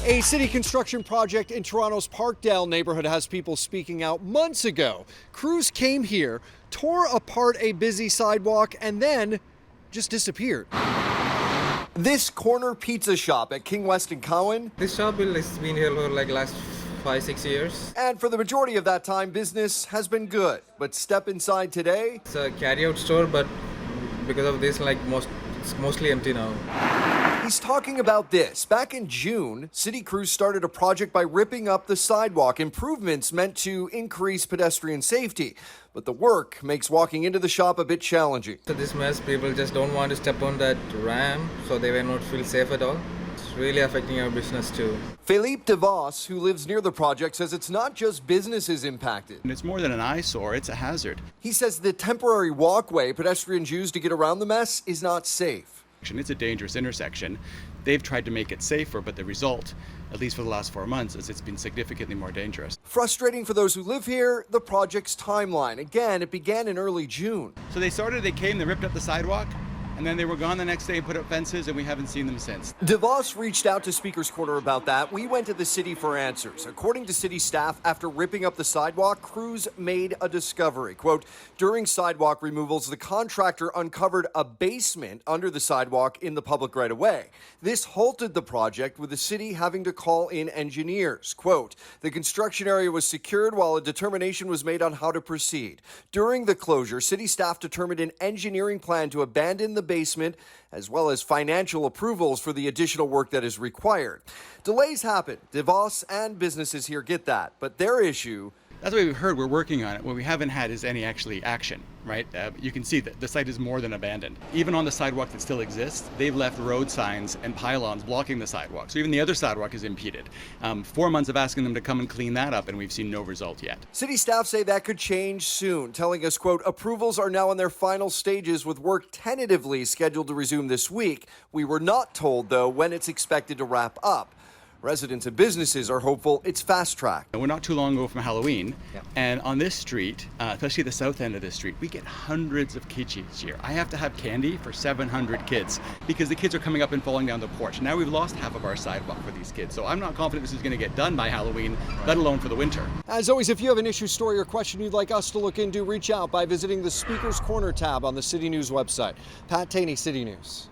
A city construction project in Toronto's Parkdale neighborhood has people speaking out months ago. Crews came here, tore apart a busy sidewalk, and then just disappeared. This corner pizza shop at King West and Cowan. This shop has been here for like last 5-6 years. And for the majority of that time, business has been good. But step inside today. It's a carry-out store, but because of this, it's mostly empty now. He's talking about this. Back in June, city crews started a project by ripping up the sidewalk, improvements meant to increase pedestrian safety. But the work makes walking into the shop a bit challenging. So this mess, people just don't want to step on that ramp, so they will not feel safe at all. It's really affecting our business too. Philippe DeVos, who lives near the project, says it's not just businesses impacted. And it's more than an eyesore, it's a hazard. He says the temporary walkway pedestrians use to get around the mess is not safe. It's a dangerous intersection. They've tried to make it safer, but the result, at least for the last 4 months, is it's been significantly more dangerous. Frustrating for those who live here, the project's timeline. Again, it began in early June. So they came, they ripped up the sidewalk, and then they were gone the next day and put up fences, and we haven't seen them since. DeVos reached out to Speaker's Corner about that. We went to the city for answers. According to city staff, after ripping up the sidewalk, crews made a discovery. Quote, during sidewalk removals, the contractor uncovered a basement under the sidewalk in the public right-of-way. This halted the project, with the city having to call in engineers. Quote, the construction area was secured while a determination was made on how to proceed. During the closure, city staff determined an engineering plan to abandon the basement, as well as financial approvals for the additional work that is required. Delays happen. DeVos and businesses here get that, but their issue. That's what we've heard. We're working on it. What we haven't had is any action, right? You can see that the site is more than abandoned. Even on the sidewalk that still exists, they've left road signs and pylons blocking the sidewalk. So even the other sidewalk is impeded. 4 months of asking them to come and clean that up, and we've seen no result yet. City staff say that could change soon, telling us, quote, approvals are now in their final stages with work tentatively scheduled to resume this week. We were not told, though, when it's expected to wrap up. Residents and businesses are hopeful it's fast-tracked. We're not too long ago from Halloween, yeah. And on this street, especially the south end of this street, we get hundreds of kids each year. I have to have candy for 700 kids because the kids are coming up and falling down the porch. Now we've lost half of our sidewalk for these kids, so I'm not confident this is going to get done by Halloween, let alone for the winter. As always, if you have an issue, story, or question you'd like us to look into, reach out by visiting the Speaker's Corner tab on the City News website. Pat Taney, City News.